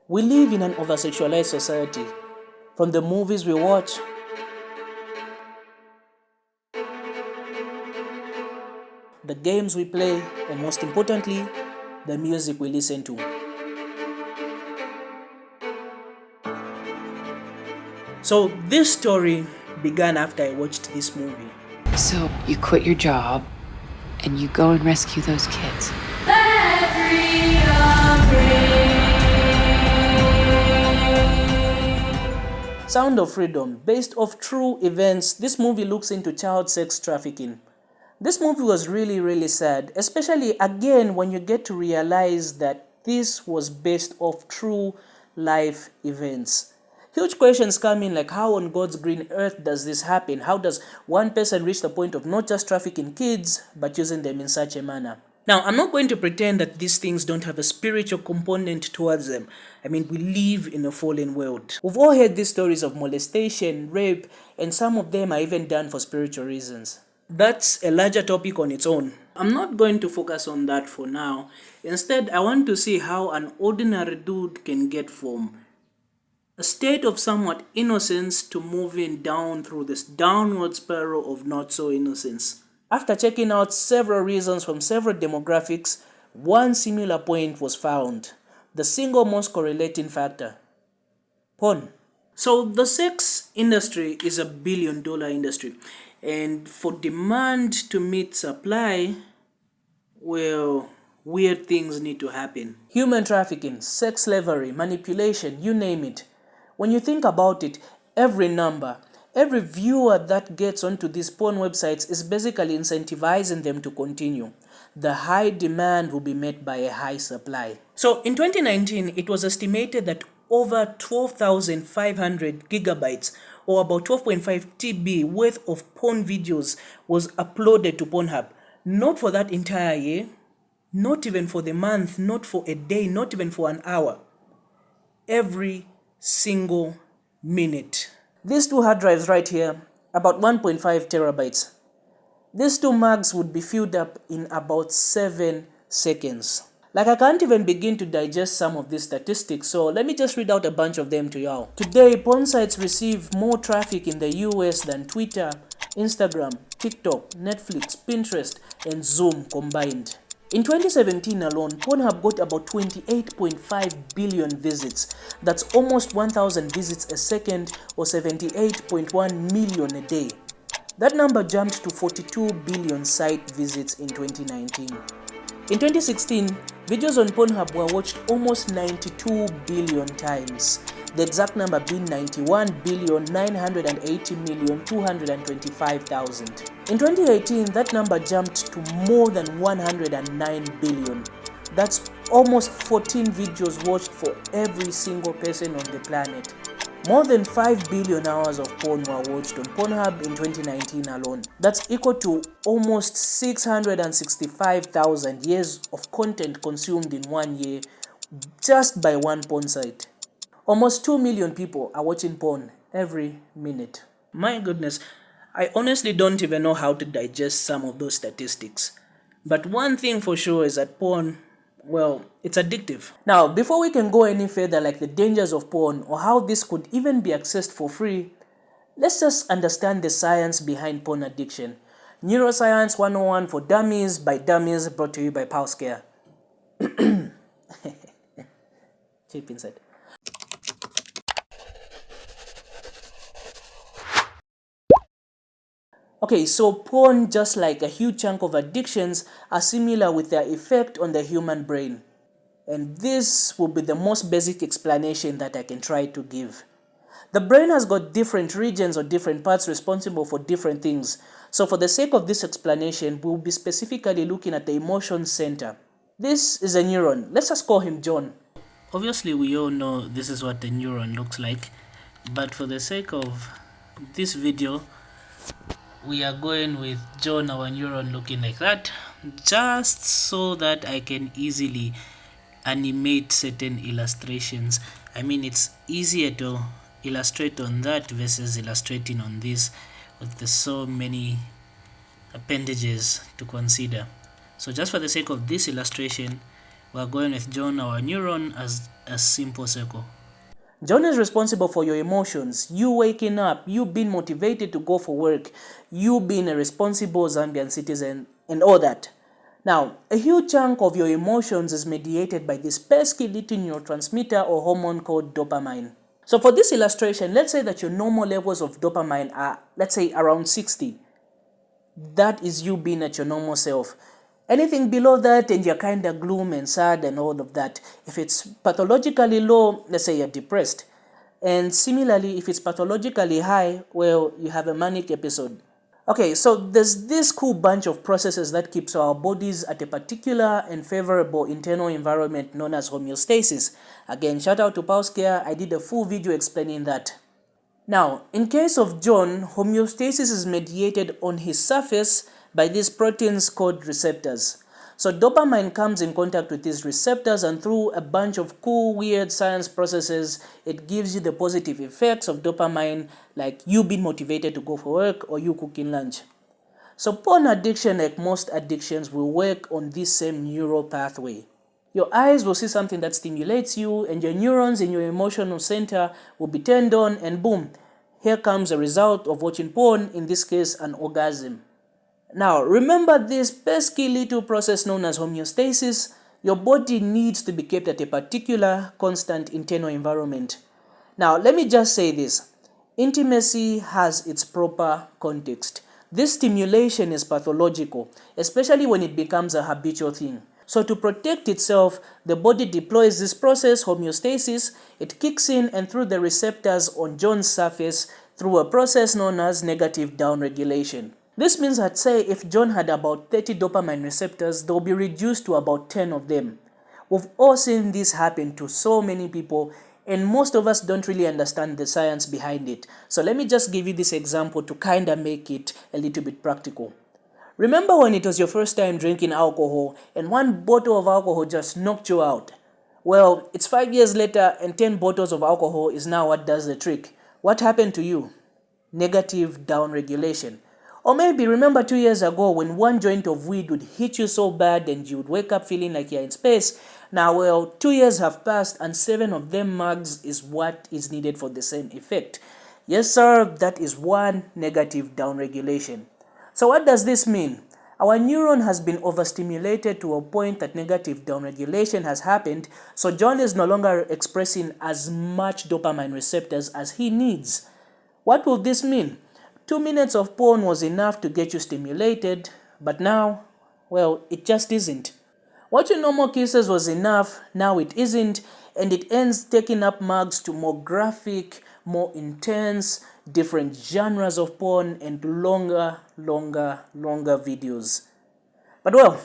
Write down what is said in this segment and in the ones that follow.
We live in an over-sexualized society. From the movies we watch, the games we play, and most importantly, the music we listen to. So this story began after I watched this movie. So you quit your job and you go and rescue those kids. Sound of Freedom, based off true events, this movie looks into child sex trafficking. This movie was really sad, especially again when you get to realize that this was based off true life events. Huge questions come in like how on God's green earth does this happen? How does one person reach the point of not just trafficking kids, but using them in such a manner? Now, I'm not going to pretend that these things don't have a spiritual component towards them. I mean, we live in a fallen world. We've all heard these stories of molestation, rape, and some of them are even done for spiritual reasons. That's a larger topic on its own. I'm not going to focus on that for now. Instead, I want to see how an ordinary dude can get from a state of somewhat innocence to moving down through this downward spiral of not so innocence. After checking out several reasons from several demographics, one similar point was found. The single most correlating factor: porn. So the sex industry is $1 billion industry, and for demand to meet supply, well, weird things need to happen. Human trafficking, sex slavery, manipulation, you name it. When you think about it, every number, every viewer that gets onto these porn websites is basically incentivizing them to continue. The high demand will be met by a high supply. So in 2019, it was estimated that over 12,500 gigabytes or about 12.5 TB worth of porn videos was uploaded to Pornhub. Not for that entire year, not even for the month, not for a day, not even for an hour. Every single minute. These two hard drives right here, about 1.5 terabytes. These two mags would be filled up in about 7 seconds. Like, I can't even begin to digest some of these statistics, so let me just read out a bunch of them to y'all. Today, porn sites receive more traffic in the US than Twitter, Instagram, TikTok, Netflix, Pinterest, and Zoom combined. In 2017 alone, Pornhub got about 28.5 billion visits. That's almost 1,000 visits a second or 78.1 million a day. That number jumped to 42 billion site visits in 2019. In 2016, videos on Pornhub were watched almost 92 billion times. The exact number being 91,980,225,000. In 2018, that number jumped to more than 109 billion. That's almost 14 videos watched for every single person on the planet. More than 5 billion hours of porn were watched on Pornhub in 2019 alone. That's equal to almost 665,000 years of content consumed in 1 year just by one porn site. Almost 2 million people are watching porn every minute. My goodness, I honestly don't even know how to digest some of those statistics. But one thing for sure is that porn, well, it's addictive. Now, before we can go any further, like the dangers of porn or how this could even be accessed for free, let's just understand the science behind porn addiction. Neuroscience 101 for Dummies by Dummies, brought to you by PulseCare. Cheap inside. Okay, so porn, just like a huge chunk of addictions, are similar with their effect on the human brain. And this will be the most basic explanation that I can try to give. The brain has got different regions or different parts responsible for different things. So for the sake of this explanation, we'll be specifically looking at the emotion center. This is a neuron. Let's just call him John. Obviously, we all know this is what a neuron looks like. But for the sake of this video, we are going with John, our neuron, looking like that, just so that I can easily animate certain illustrations. I mean, it's easier to illustrate on that versus illustrating on this with the so many appendages to consider. So just for the sake of this illustration, We're going with John, our neuron, as a simple circle. John is responsible for your emotions, you waking up, you being motivated to go for work, you being a responsible Zambian citizen, and all that. Now, a huge chunk of your emotions is mediated by this pesky little neurotransmitter or hormone called dopamine. So for this illustration, let's say that your normal levels of dopamine are, let's say, around 60. That is you being at your normal self. Anything below that and you're kind of gloom and sad and all of that. If it's pathologically low, let's say you're depressed. And similarly, if it's pathologically high, well, you have a manic episode. Okay, so there's this cool bunch of processes that keeps our bodies at a particular and favorable internal environment known as homeostasis. Again, shout out to Pauskia, I did a full video explaining that. Now, in case of John, homeostasis is mediated on his surface by these proteins called receptors. So dopamine comes in contact with these receptors, and through a bunch of cool, weird science processes, it gives you the positive effects of dopamine, like you being motivated to go for work or you cooking lunch. So porn addiction, like most addictions, will work on this same neural pathway. Your eyes will see something that stimulates you, and your neurons in your emotional center will be turned on, and boom, here comes a result of watching porn, in this case, an orgasm. Now, remember this pesky little process known as homeostasis. Your body needs to be kept at a particular, constant internal environment. Now, let me just say this. Intimacy has its proper context. This stimulation is pathological, especially when it becomes a habitual thing. So to protect itself, the body deploys this process, homeostasis. It kicks in, and through the receptors on John's surface, through a process known as negative downregulation. This means that, say, if John had about 30 dopamine receptors, they'll be reduced to about 10 of them. We've all seen this happen to so many people, and most of us don't really understand the science behind it. So let me just give you this example to kind of make it a little bit practical. Remember when it was your first time drinking alcohol and one bottle of alcohol just knocked you out? Well, it's 5 years later and 10 bottles of alcohol is now what does the trick. What happened to you? Negative downregulation. Or maybe remember 2 years ago when one joint of weed would hit you so bad and you would wake up feeling like you're in space. Now, well, 2 years have passed and 7 of them mugs is what is needed for the same effect. Yes, sir, that is one negative downregulation. So what does this mean? Our neuron has been overstimulated to a point that negative downregulation has happened, so John is no longer expressing as much dopamine receptors as he needs. What will this mean? 2 minutes of porn was enough to get you stimulated, but now, well, it just isn't. Watching normal kisses was enough, now it isn't, and it ends taking up mugs to more graphic, more intense, different genres of porn and longer videos. But well,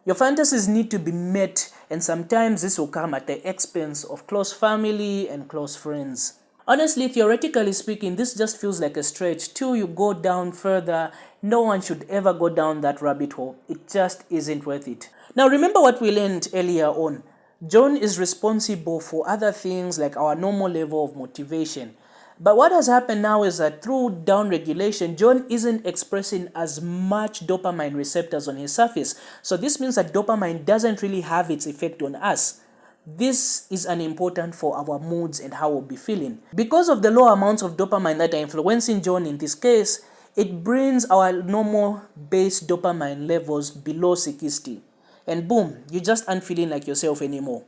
your fantasies need to be met, and sometimes this will come at the expense of close family and close friends. Honestly, theoretically speaking, this just feels like a stretch. Till you go down further, no one should ever go down that rabbit hole. It just isn't worth it. Now remember what we learned earlier on. John is responsible for other things like our normal level of motivation. But what has happened now is that through downregulation, John isn't expressing as much dopamine receptors on his surface. So this means that dopamine doesn't really have its effect on us. This is important for our moods and how we'll be feeling. Because of the low amounts of dopamine that are influencing John in this case, it brings our normal base dopamine levels below 60. And boom, you just aren't feeling like yourself anymore.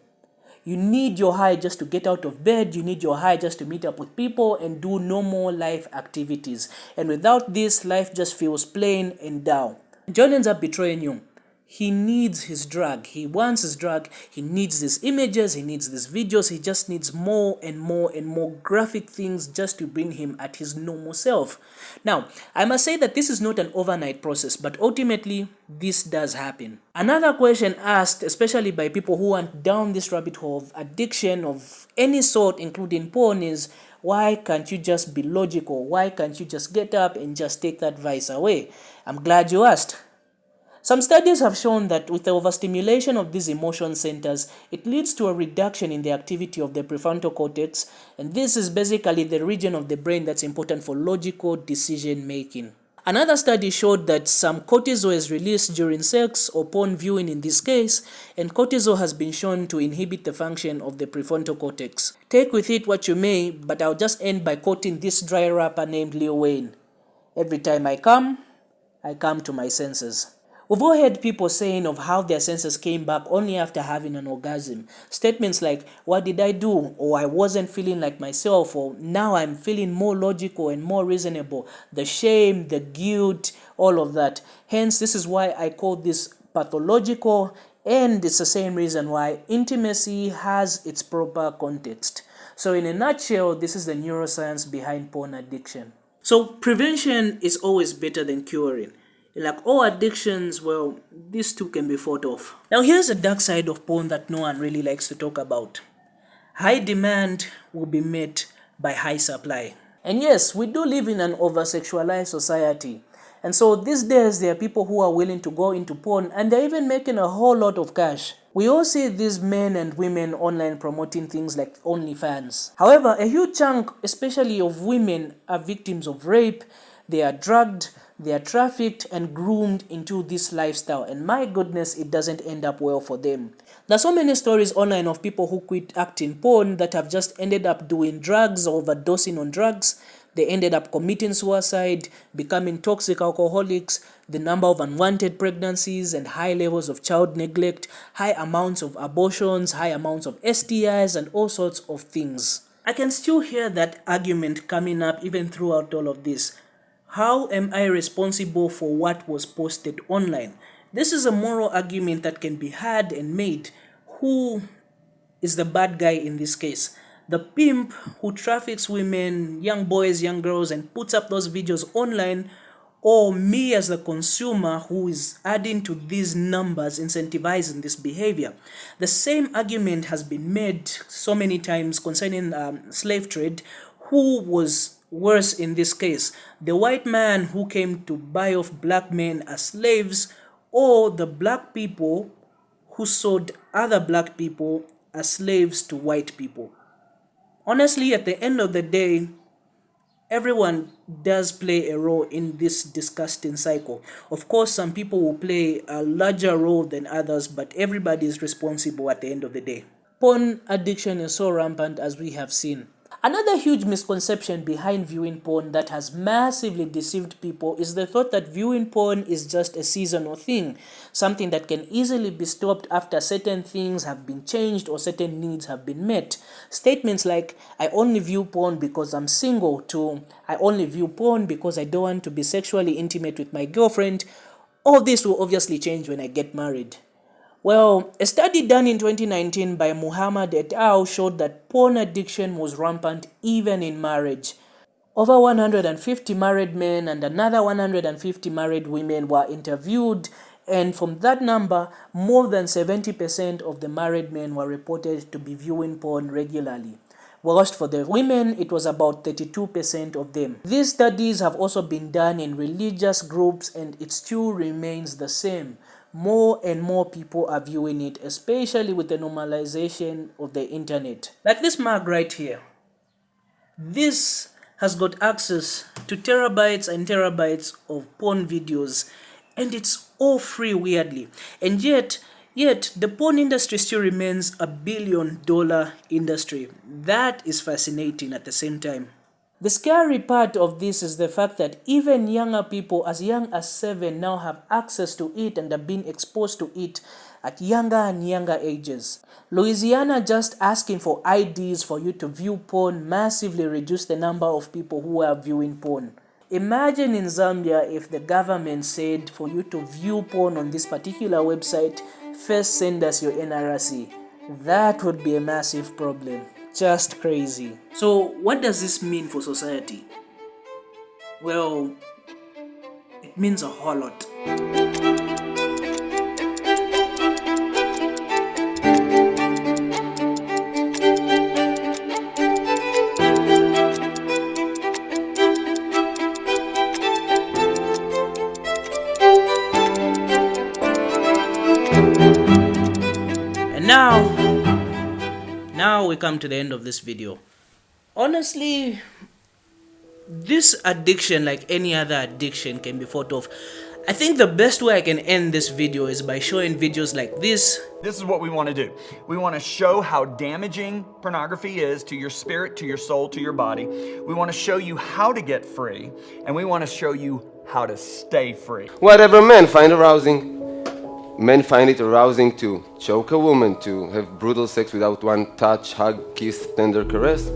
You need your high just to get out of bed. You need your high just to meet up with people and do normal life activities. And without this, life just feels plain and dull. John ends up betraying you. He needs his drug. He wants his drug. He needs these images. He needs these videos. He just needs more and more and more graphic things just to bring him at his normal self. Now, I must say that this is not an overnight process, but ultimately, this does happen. Another question asked, especially by people who went down this rabbit hole of addiction of any sort, including porn, is why can't you just be logical? Why can't you just get up and just take that vice away? I'm glad you asked. Some studies have shown that with the overstimulation of these emotion centers, it leads to a reduction in the activity of the prefrontal cortex, and this is basically the region of the brain that's important for logical decision making. Another study showed that some cortisol is released during sex or porn viewing in this case, and cortisol has been shown to inhibit the function of the prefrontal cortex. Take with it what you may, but I'll just end by quoting this dry rapper named Lil Wayne. Every time I come to my senses. We've all heard people saying of how their senses came back only after having an orgasm. Statements like, what did I do? Or I wasn't feeling like myself, or now I'm feeling more logical and more reasonable. The shame, the guilt, all of that. Hence, this is why I call this pathological, and it's the same reason why intimacy has its proper context. So in a nutshell, this is the neuroscience behind porn addiction. So prevention is always better than curing. Like all addictions, well, these two can be fought off. Now here's the dark side of porn that no one really likes to talk about. High demand will be met by high supply. And yes, we do live in an over-sexualized society. And so these days there are people who are willing to go into porn and they're even making a whole lot of cash. We all see these men and women online promoting things like OnlyFans. However, a huge chunk, especially of women, are victims of rape. They are drugged, they are trafficked and groomed into this lifestyle, and my goodness, it doesn't end up well for them. There's so many stories online of people who quit acting porn that have just ended up doing drugs or overdosing on drugs. They ended up committing suicide, becoming toxic alcoholics, the number of unwanted pregnancies and high levels of child neglect, high amounts of abortions, high amounts of STIs, and all sorts of things. I can still hear that argument coming up even throughout all of this. How am I responsible for what was posted online? This is a moral argument that can be had and made. Who is the bad guy in this case? The pimp who traffics women, young boys, young girls, and puts up those videos online, or me as the consumer who is adding to these numbers, incentivizing this behavior? The same argument has been made so many times concerning slave trade. Who was worse in this case? The white man who came to buy off black men as slaves, or the black people who sold other black people as slaves to white people? Honestly, at the end of the day, everyone does play a role in this disgusting cycle. Of course, some people will play a larger role than others, but everybody is responsible at the end of the day. Porn addiction is so rampant, as we have seen. Another huge misconception behind viewing porn that has massively deceived people is the thought that viewing porn is just a seasonal thing, something that can easily be stopped after certain things have been changed or certain needs have been met. Statements like, I only view porn because I'm single, to I only view porn because I don't want to be sexually intimate with my girlfriend, all this will obviously change when I get married. Well, a study done in 2019 by Muhammad et al. Showed that porn addiction was rampant even in marriage. Over 150 married men and another 150 married women were interviewed, and from that number, more than 70% of the married men were reported to be viewing porn regularly. Whilst for the women, it was about 32% of them. These studies have also been done in religious groups, and it still remains the same. More and more people are viewing it, especially with the normalization of the internet. Like this mug right here. This has got access to terabytes and terabytes of porn videos, and it's all free, weirdly. And yet the porn industry still remains a $1 billion industry. That is fascinating at the same time. The scary part of this is the fact that even younger people as young as 7 now have access to it and are being exposed to it at younger and younger ages. Louisiana just asking for IDs for you to view porn massively reduced the number of people who are viewing porn. Imagine in Zambia if the government said for you to view porn on this particular website, first send us your NRC. That would be a massive problem. Just crazy. So what does this mean for society? Well, it means a whole lot. And now we come to the end of this video. Honestly, this addiction, like any other addiction, can be fought off. I think the best way I can end this video is by showing videos like this. This is what we want to do. We want to show how damaging pornography is to your spirit, to your soul, to your body. We want to show you how to get free, and we want to show you how to stay free. Whatever men find arousing, men find it arousing to choke a woman, to have brutal sex without one touch, hug, kiss, tender caress.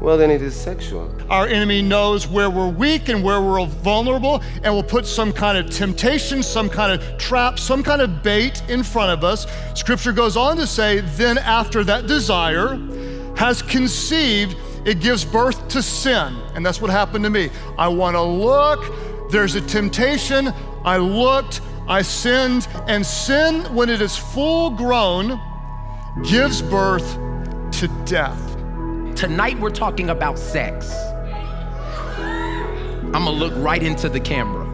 Well, then it is sexual. Our enemy knows where we're weak and where we're vulnerable, and will put some kind of temptation, some kind of trap, some kind of bait in front of us. Scripture goes on to say, then after that desire has conceived, it gives birth to sin. And that's what happened to me. I want to look, there's a temptation, I looked, I sinned, and sin, when it is full grown, gives birth to death. Tonight we're talking about sex. I'm gonna look right into the camera.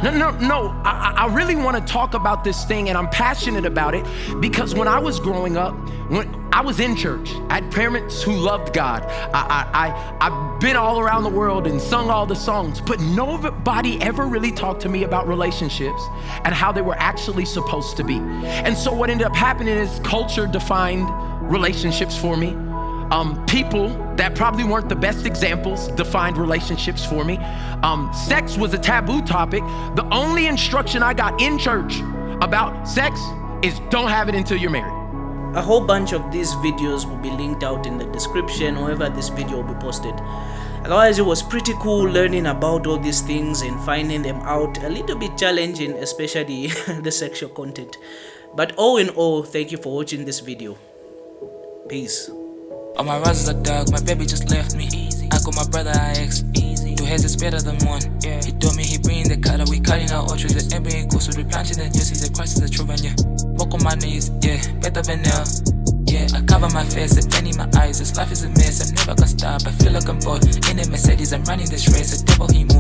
No, I really wanna talk about this thing, and I'm passionate about it because when I was growing up, when I was in church, I had parents who loved God. I've been all around the world and sung all the songs, but nobody ever really talked to me about relationships and how they were actually supposed to be. And so what ended up happening is culture defined relationships for me. People that probably weren't the best examples defined relationships for me. Sex was a taboo topic. The only instruction I got in church about sex is don't have it until you're married. A whole bunch of these videos will be linked out in the description wherever this video will be posted. Otherwise, it was pretty cool learning about all these things and finding them out. A little bit challenging, especially the sexual content. But all in all, thank you for watching this video. Peace. All my roses are dark, my baby just left me. I call my brother IX. Two heads is better than one. He told me he bring the cutter, we cutting out orchards. The NBA goes to the planting the juices, the Christ is the truth, and yeah. Walk on my knees, yeah, better than now. Yeah, I cover my face, and pain in my eyes. This life is a mess, I'm never gonna stop. I feel like I'm bored. In a Mercedes, I'm running this race. The devil he moves.